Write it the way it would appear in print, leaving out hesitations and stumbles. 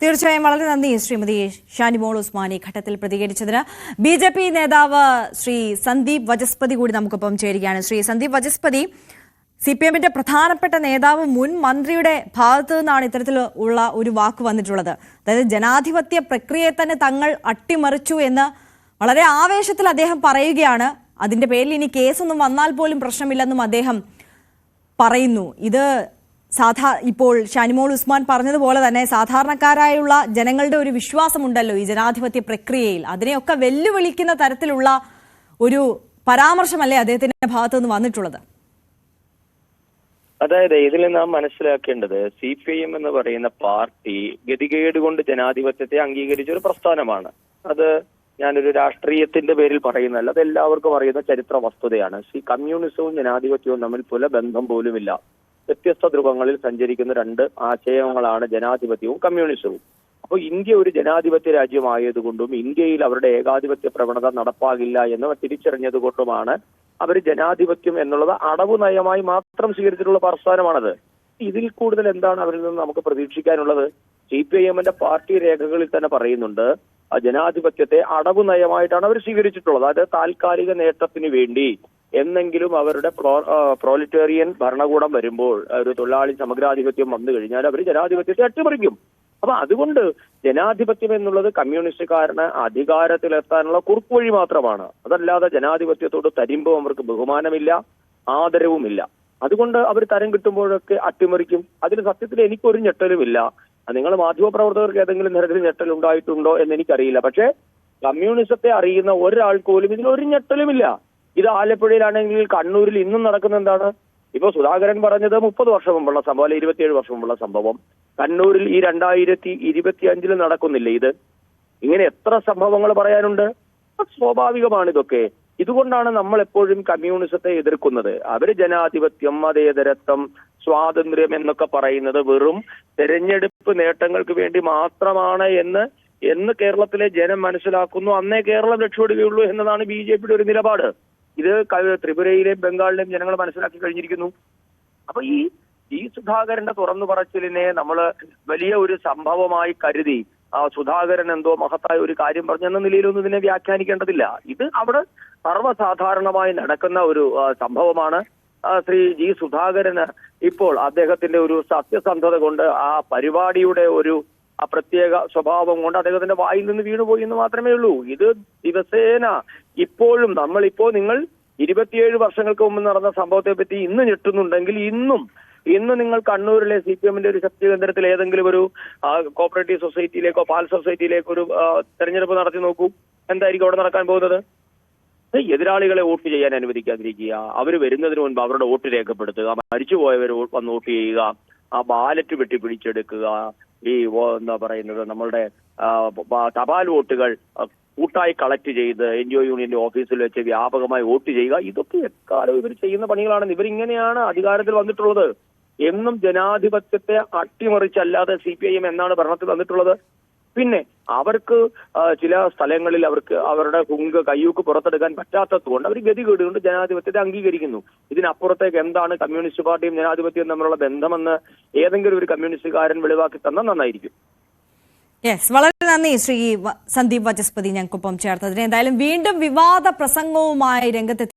തീർച്ചയായും വളരെ നന്ദി ശ്രീമതി ഷാനിമോൾ ഉസ്മാനി ഘട്ടത്തിൽ പ്രതികരിച്ചതിന്. ബി.ജെ.പി. നേതാവ് ശ്രീ സന്ദീപ് വചസ്പതി കൂടി നമുക്കൊപ്പം ചേരുകയാണ്. ശ്രീ സന്ദീപ് വചസ്പതി, CPM-ന്റെ പ്രധാനപ്പെട്ട നേതാവ് മുൻ മന്ത്രിയുടെ ഭാഗത്തു നിന്നാണ് ഇത്തരത്തിലുള്ള ഒരു വാക്ക് വന്നിട്ടുള്ളത്. അതായത് ജനാധിപത്യ പ്രക്രിയയെ തന്നെ തങ്ങൾ അട്ടിമറിച്ചു എന്ന് വളരെ ആവേശത്തിൽ അദ്ദേഹം പറയുകയാണ്. അതിന്റെ പേരിൽ ഇനി കേസൊന്നും വന്നാൽ പോലും പ്രശ്നമില്ലെന്നും അദ്ദേഹം പറയുന്നു. ഇത് ഇപ്പോൾ ഷാനിമോൾ ഉസ്മാൻ പറഞ്ഞതുപോലെ തന്നെ സാധാരണക്കാരായുള്ള ജനങ്ങളുടെ ഒരു വിശ്വാസമുണ്ടല്ലോ ഈ ജനാധിപത്യ പ്രക്രിയയിൽ, അതിനെയൊക്കെ വെല്ലുവിളിക്കുന്ന തരത്തിലുള്ള ഒരു പരാമർശമല്ലേ അദ്ദേഹത്തിന്റെ ഭാഗത്തുനിന്ന് വന്നിട്ടുള്ളത്? അതായത് ഇതിൽ നാം മനസ്സിലാക്കേണ്ടത് CPIM എന്ന് പറയുന്ന പാർട്ടി ഗതികേട് കൊണ്ട് ജനാധിപത്യത്തെ അംഗീകരിച്ച ഒരു പ്രസ്ഥാനമാണ്. അത് ഞാനൊരു രാഷ്ട്രീയത്തിന്റെ പേരിൽ പറയുന്നതല്ല, അത് എല്ലാവർക്കും അറിയുന്ന ചരിത്ര വസ്തുതയാണ്. കമ്മ്യൂണിസവും ജനാധിപത്യവും തമ്മിൽ പുല ബന്ധം പോലുമില്ല. വ്യത്യസ്ത ധ്രുവങ്ങളിൽ സഞ്ചരിക്കുന്ന രണ്ട് ആശയങ്ങളാണ് ജനാധിപത്യവും കമ്മ്യൂണിസവും. അപ്പോൾ ഇന്ത്യ ഒരു ജനാധിപത്യ രാജ്യമായതുകൊണ്ടും ഇന്ത്യയിൽ അവരുടെ ഏകാധിപത്യ പ്രവണത നടപ്പാകില്ല എന്ന് തിരിച്ചറിഞ്ഞത് കൊണ്ടുമാണ് അവർ ജനാധിപത്യം എന്നുള്ളത് അടവ് നയമായി മാത്രം സ്വീകരിച്ചിട്ടുള്ള പ്രസ്ഥാനമാണത്. ഇതിൽ കൂടുതൽ എന്താണ് അവരിൽ നിന്ന് നമുക്ക് പ്രതീക്ഷിക്കാനുള്ളത്? CPIM-ന്റെ പാർട്ടി രേഖകളിൽ തന്നെ പറയുന്നുണ്ട്, ജനാധിപത്യത്തെ അടവ് നയമായിട്ടാണ് അവർ സ്വീകരിച്ചിട്ടുള്ളത്. അതായത് താൽക്കാലിക നേട്ടത്തിന് വേണ്ടി എന്നെങ്കിലും അവരുടെ പ്രോലിറ്റേറിയൻ ഭരണകൂടം വരുമ്പോൾ, ഒരു തൊഴിലാളി സമഗ്രാധിപത്യം വന്നു കഴിഞ്ഞാൽ അവർ ജനാധിപത്യത്തെ അട്ടിമറിക്കും. അപ്പൊ അതുകൊണ്ട് ജനാധിപത്യം എന്നുള്ളത് കമ്മ്യൂണിസ്റ്റുകാരന് അധികാരത്തിലെത്താനുള്ള കുറുക്കുവഴി മാത്രമാണ്. അതല്ലാതെ ജനാധിപത്യത്തോട് തരുമ്പോൾ അവർക്ക് ബഹുമാനമില്ല, ആദരവുമില്ല. അതുകൊണ്ട് അവർ തരം കിട്ടുമ്പോഴൊക്കെ അട്ടിമറിക്കും. അതിന് സത്യത്തിൽ എനിക്കൊരു ഞെട്ടലുമില്ല. നിങ്ങൾ മാധ്യമപ്രവർത്തകർക്ക് ഏതെങ്കിലും തരത്തിൽ ഞെട്ടൽ ഉണ്ടായിട്ടുണ്ടോ എന്ന് എനിക്കറിയില്ല. പക്ഷേ കമ്മ്യൂണിസത്തെ അറിയുന്ന ഒരാൾക്ക് പോലും ഇതിലൊരു ഞെട്ടലുമില്ല. ഇത് ആലപ്പുഴയിലാണെങ്കിൽ കണ്ണൂരിൽ ഇന്നും നടക്കുന്ന എന്താണ്? ഇപ്പൊ സുധാകരൻ പറഞ്ഞത് 30 വർഷം മുമ്പുള്ള സംഭവം, അല്ലെ 27 വർഷം മുമ്പുള്ള സംഭവം കണ്ണൂരിൽ ഈ 2025 നടക്കുന്നില്ല. ഇത് ഇങ്ങനെ എത്ര സംഭവങ്ങൾ പറയാനുണ്ട്? സ്വാഭാവികമാണ് ഇതൊക്കെ. ഇതുകൊണ്ടാണ് നമ്മൾ എപ്പോഴും കമ്മ്യൂണിസത്തെ എതിർക്കുന്നത്. അവര് ജനാധിപത്യം, മതേതരത്വം, സ്വാതന്ത്ര്യം എന്നൊക്കെ പറയുന്നത് വെറും തെരഞ്ഞെടുപ്പ് നേട്ടങ്ങൾക്ക് വേണ്ടി മാത്രമാണ് എന്ന് കേരളത്തിലെ ജനം മനസ്സിലാക്കുന്നു. അന്നേ കേരളം രക്ഷപ്പെടുകയുള്ളൂ എന്നതാണ് BJP-യുടെ ഒരു നിലപാട്. ഇത് ത്രിപുരയിലെയും ബംഗാളിലെയും ജനങ്ങൾ മനസ്സിലാക്കി കഴിഞ്ഞിരിക്കുന്നു. അപ്പൊ ഈ സുധാകരന്റെ തുറന്നു പറച്ചിലിനെ നമ്മൾ വലിയ ഒരു സംഭവമായി കരുതി സുധാകരൻ എന്തോ മഹത്തായ ഒരു കാര്യം പറഞ്ഞെന്ന നിലയിലൊന്നും ഇതിനെ വ്യാഖ്യാനിക്കേണ്ടതില്ല. ഇത് അവിടെ സർവ്വസാധാരണമായി നടക്കുന്ന ഒരു സംഭവമാണ്. ശ്രീ G. സുധാകരന് ഇപ്പോൾ അദ്ദേഹത്തിന്റെ ഒരു സത്യസന്ധത കൊണ്ട് ആ പരിപാടിയുടെ ഒരു പ്രത്യേക സ്വഭാവം കൊണ്ട് അദ്ദേഹത്തിന്റെ വായിൽ നിന്ന് വീണുപോയി എന്ന് മാത്രമേ ഉള്ളൂ. ഇത് ദിവസേന ഇപ്പോഴും നിങ്ങൾ 27 വർഷങ്ങൾക്ക് മുമ്പ് നടന്ന സംഭവത്തെ പറ്റി ഇന്ന് ഞെട്ടുന്നുണ്ടെങ്കിൽ ഇന്ന് നിങ്ങൾ കണ്ണൂരിലെ CPM-ന്റെ ഒരു ശക്തി കേന്ദ്രത്തിൽ ഏതെങ്കിലും ഒരു കോപ്പറേറ്റീവ് സൊസൈറ്റിയിലേക്കോ പാൽ സൊസൈറ്റിയിലേക്കോ ഒരു തെരഞ്ഞെടുപ്പ് നടത്തി നോക്കൂ. എന്തായിരിക്കും അവിടെ നടക്കാൻ പോകുന്നത്? എതിരാളികളെ വോട്ട് ചെയ്യാൻ അനുവദിക്കാതിരിക്കുക, അവർ വരുന്നതിന് മുൻപ് അവരുടെ വോട്ട് രേഖപ്പെടുത്തുക, മരിച്ചുപോയവർ വന്ന് വോട്ട് ചെയ്യുക, ആ ബാലറ്റ് വെട്ടി പിടിച്ചെടുക്കുക, ഈ എന്താ പറയുന്നത് നമ്മളുടെ തപാൽ വോട്ടുകൾ കൂട്ടായി കളക്ട് ചെയ്ത് NGO യൂണിയന്റെ ഓഫീസിൽ വെച്ച് വ്യാപകമായി വോട്ട് ചെയ്യുക. ഇതൊക്കെ എക്കാലം ഇവർ ചെയ്യുന്ന പണികളാണ്. ഇവരിങ്ങനെയാണ് അധികാരത്തിൽ വന്നിട്ടുള്ളത്. എന്നും ജനാധിപത്യത്തെ അട്ടിമറിച്ചല്ലാതെ CPIM എന്നാണ് ഭരണത്തിൽ വന്നിട്ടുള്ളത്. പിന്നെ അവർക്ക് ചില സ്ഥലങ്ങളിൽ അവരുടെ കയ്യൂക്ക് പുറത്തെടുക്കാൻ പറ്റാത്തത് കൊണ്ട് അവർ ഗതികേട് കൊണ്ട് ജനാധിപത്യത്തെ അംഗീകരിക്കുന്നു. ഇതിനപ്പുറത്തേക്ക് എന്താണ് കമ്മ്യൂണിസ്റ്റ് പാർട്ടിയും ജനാധിപത്യവും തമ്മിലുള്ള ബന്ധമെന്ന് ഏതെങ്കിലും ഒരു കമ്മ്യൂണിസ്റ്റുകാരൻ വെളിവാക്കി തന്നാൽ നന്നായിരിക്കും. വളരെ നന്ദി ശ്രീ സന്ദീപ് വചസ്പതി ഞങ്ങൾക്കൊപ്പം ചേർത്തതിന്. എന്തായാലും വീണ്ടും വിവാദ പ്രസംഗവുമായി രംഗത്ത്